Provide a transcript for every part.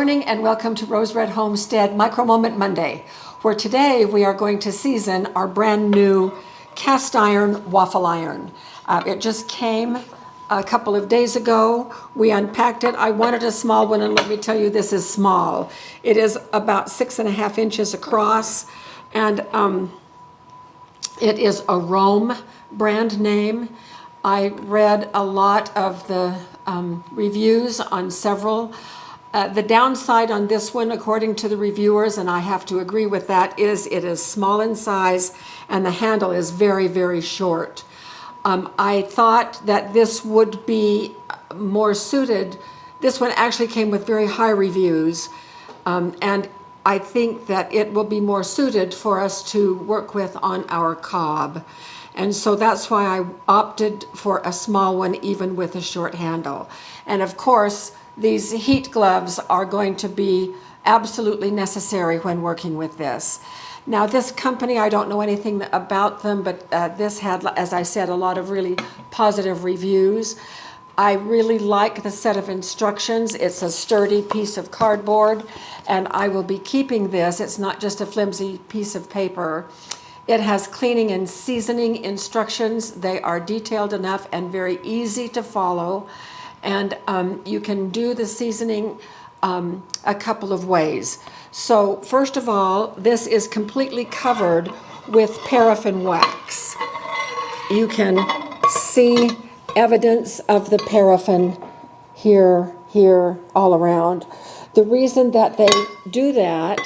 morning and welcome to Rose Red Homestead Micro Moment Monday, where today we are going to season our brand new cast iron waffle iron. It just came a couple of days ago. We unpacked it. I wanted a small one, and let me tell you, this is small. It is about 6.5 inches across, and it is a Rome brand name. I read a lot of the reviews on several. The downside on this one, according to the reviewers, and I have to agree with that, is it is small in size and the handle is very, very short. I thought that this would be more suited. This one actually came with very high reviews, and I think that it will be more suited for us to work with on our cob. And so that's why I opted for a small one, even with a short handle. And of course, these heat gloves are going to be absolutely necessary when working with this. Now, this company, I don't know anything about them, but this had, as I said, a lot of really positive reviews. I really like the set of instructions. It's a sturdy piece of cardboard, and I will be keeping this. It's not just a flimsy piece of paper. It has cleaning and seasoning instructions. They are detailed enough and very easy to follow. And you can do the seasoning a couple of ways. So first of all, this is completely covered with paraffin wax. You can see evidence of the paraffin here, all around. The reason that they do that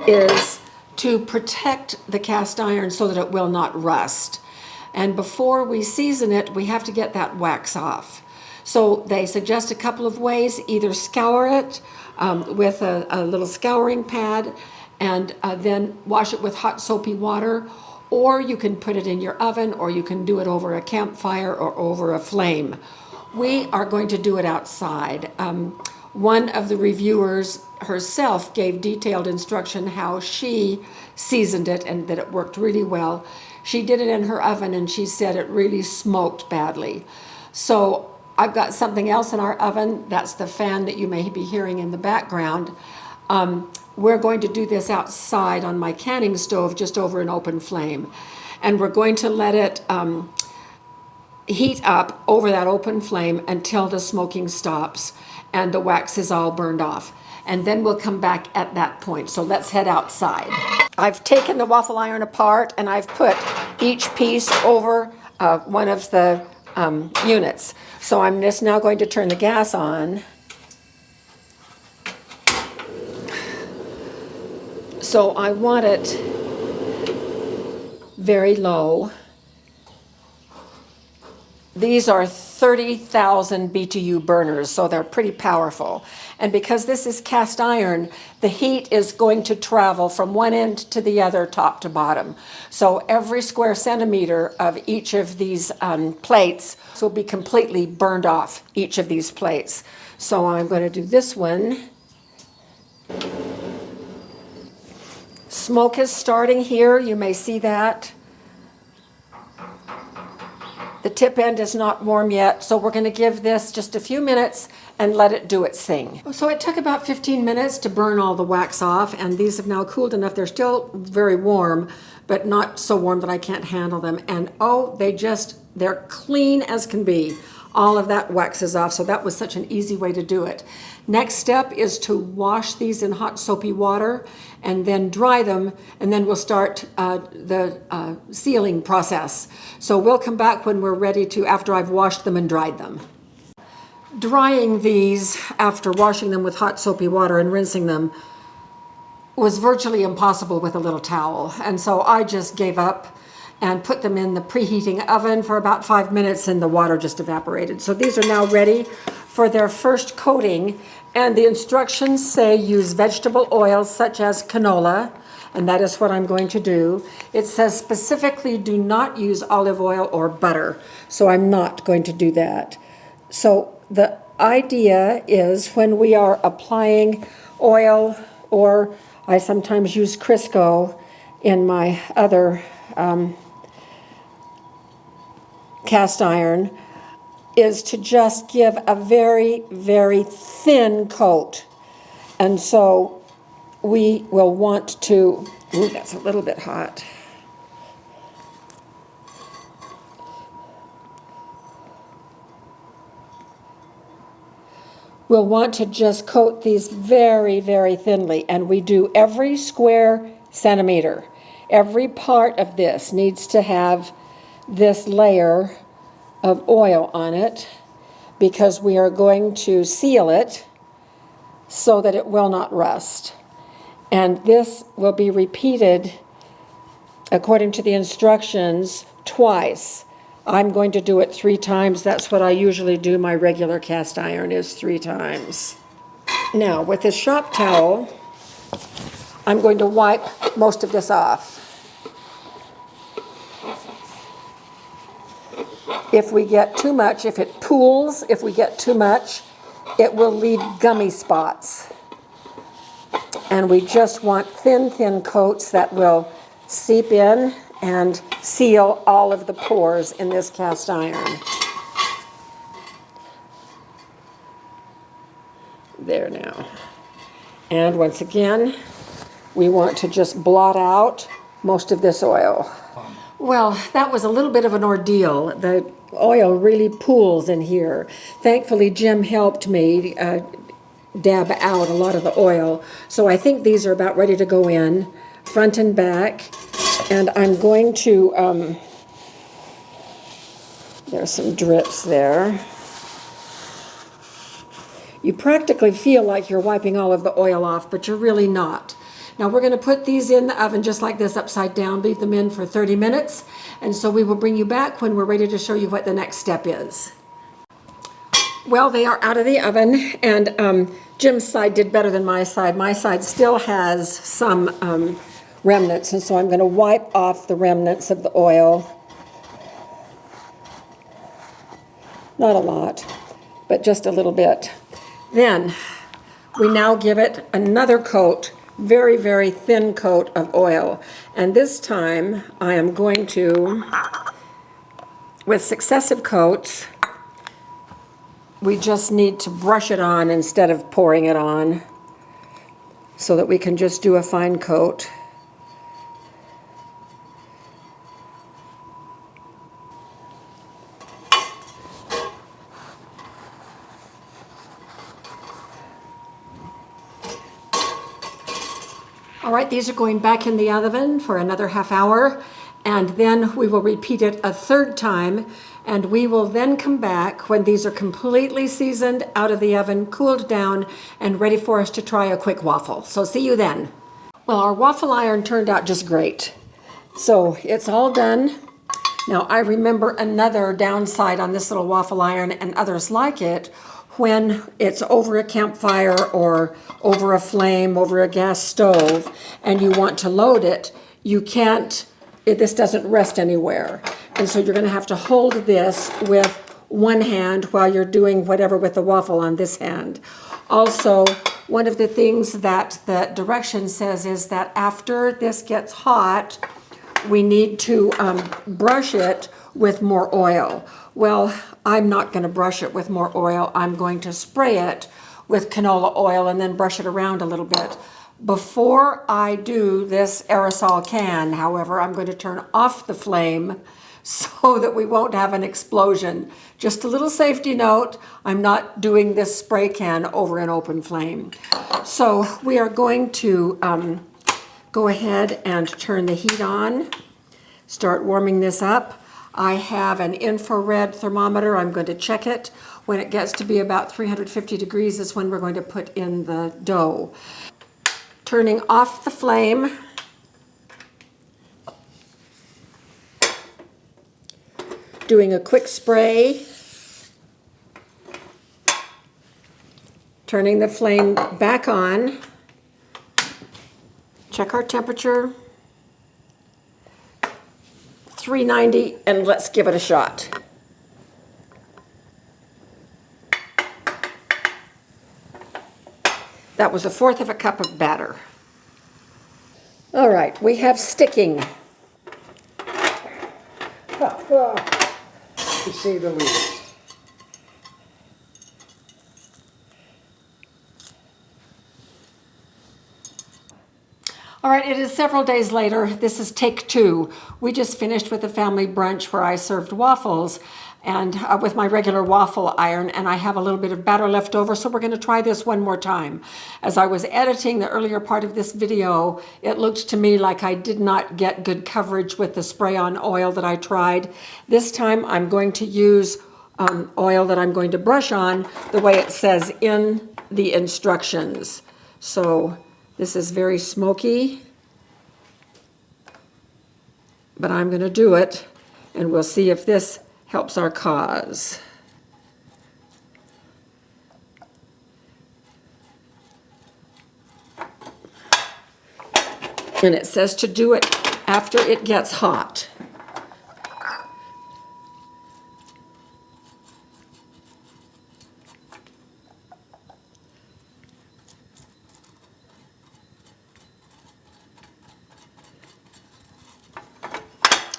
is to protect the cast iron so that it will not rust. And before we season it, we have to get that wax off. So they suggest a couple of ways: either scour it with a little scouring pad and then wash it with hot soapy water, or you can put it in your oven, or you can do it over a campfire or over a flame. We are going to do it outside. One of the reviewers herself gave detailed instruction how she seasoned it and that it worked really well. She did it in her oven and she said it really smoked badly. So I've got something else in our oven. That's the fan that you may be hearing in the background. We're going to do this outside on my canning stove just over an open flame. And we're going to let it heat up over that open flame until the smoking stops and the wax is all burned off. And then we'll come back at that point. So let's head outside. I've taken the waffle iron apart and I've put each piece over one of the units. So I'm just now going to turn the gas on. So I want it very low. These are 30,000 BTU burners, so they're pretty powerful. And because this is cast iron, the heat is going to travel from one end to the other, top to bottom. So every square centimeter of each of these plates will be completely burned off, each of these plates. So I'm going to do this one. Smoke is starting here, you may see that. The tip end is not warm yet, so we're going to give this just a few minutes and let it do its thing. So it took about 15 minutes to burn all the wax off, and these have now cooled enough. They're still very warm, but not so warm that I can't handle them. And oh, they're clean as can be. All of that wax is off, so that was such an easy way to do it. Next step is to wash these in hot soapy water and then dry them, and then we'll start the sealing process. So we'll come back when we're ready to, after I've washed them and dried them. Drying these after washing them with hot soapy water and rinsing them was virtually impossible with a little towel. And so I just gave up and put them in the preheating oven for about 5 minutes and the water just evaporated. So these are now ready for their first coating, and the instructions say use vegetable oils such as canola, and that is what I'm going to do. It says specifically do not use olive oil or butter, so I'm not going to do that. So the idea is when we are applying oil, or I sometimes use Crisco in my other cast iron, is to just give a very, very thin coat. And so we will want to, ooh, that's a little bit hot. We'll want to just coat these very, very thinly, and we do every square centimeter. Every part of this needs to have this layer of oil on it because we are going to seal it so that it will not rust. And this will be repeated according to the instructions twice. I'm going to do it 3 times. That's what I usually do. My regular cast iron is 3 times. Now, with this shop towel, I'm going to wipe most of this off. If we get too much, if it pools, if we get too much, it will leave gummy spots. And we just want thin, thin coats that will seep in and seal all of the pores in this cast iron. There now. And once again, we want to just blot out most of this oil. Well, that was a little bit of an ordeal. The oil really pools in here. Thankfully, Jim helped me dab out a lot of the oil. So I think these are about ready to go in, front and back. And I'm going to, there's some drips there. You practically feel like you're wiping all of the oil off, but you're really not. Now we're going to put these in the oven just like this, upside down, leave them in for 30 minutes. And so we will bring you back when we're ready to show you what the next step is. Well, they are out of the oven, and Jim's side did better than my side. My side still has some remnants, and so I'm going to wipe off the remnants of the oil. Not a lot, but just a little bit. Then we now give it another coat, very, very thin coat of oil. And this time I am going to, with successive coats, we just need to brush it on instead of pouring it on so that we can just do a fine coat. All right, these are going back in the oven for another half hour, and then we will repeat it a 3rd time, and we will then come back when these are completely seasoned, out of the oven, cooled down, and ready for us to try a quick waffle. So see you then. Well, our waffle iron turned out just great. So it's all done. Now, I remember another downside on this little waffle iron and others like it. When it's over a campfire or over a flame, over a gas stove, and you want to load it, you can't, this doesn't rest anywhere. And so you're going to have to hold this with one hand while you're doing whatever with the waffle on this hand. Also, one of the things that the direction says is that after this gets hot, we need to brush it with more oil. Well, I'm not going to brush it with more oil. I'm going to spray it with canola oil and then brush it around a little bit. Before I do this aerosol can, however, I'm going to turn off the flame so that we won't have an explosion. Just a little safety note, I'm not doing this spray can over an open flame. So we are going to go ahead and turn the heat on, start warming this up. I have an infrared thermometer. I'm going to check it. When it gets to be about 350 degrees is when we're going to put in the dough. Turning off the flame. Doing a quick spray. Turning the flame back on. Check our temperature. 390, and let's give it a shot. That was 1/4 of a cup of batter. All right, we have sticking. To say the least. All right, it is several days later. This is take two. We just finished with a family brunch where I served waffles and with my regular waffle iron, and I have a little bit of batter left over, so we're going to try this one more time. As I was editing the earlier part of this video, it looked to me like I did not get good coverage with the spray-on oil that I tried. This time I'm going to use oil that I'm going to brush on the way it says in the instructions. So this is very smoky, but I'm going to do it, and we'll see if this helps our cause. And it says to do it after it gets hot.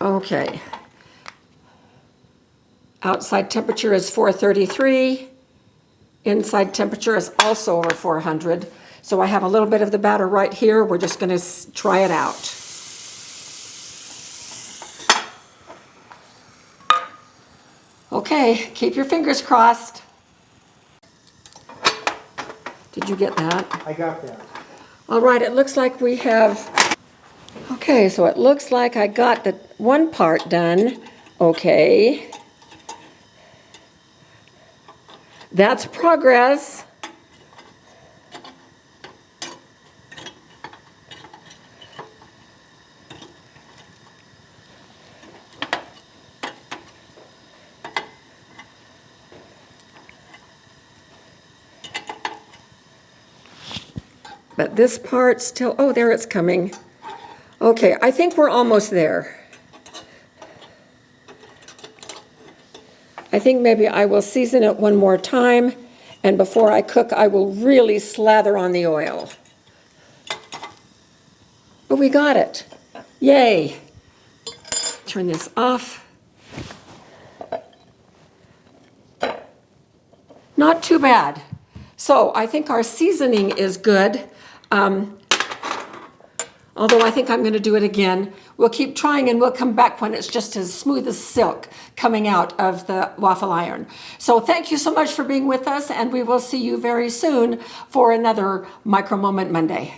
Okay. Outside temperature is 433. Inside temperature is also over 400. So I have a little bit of the batter right here. We're just going to try it out. Okay, keep your fingers crossed. Did you get that? I got that. All right, it looks like we have... Okay, so it looks like I got the one part done. Okay. That's progress. But this part still, oh, there it's coming. Okay, I think we're almost there. I think maybe I will season it one more time, and before I cook, I will really slather on the oil. But we got it. Yay. Turn this off. Not too bad. So I think our seasoning is good. Although I think I'm going to do it again. We'll keep trying, and we'll come back when it's just as smooth as silk coming out of the waffle iron. So thank you so much for being with us, and we will see you very soon for another Micro Moment Monday.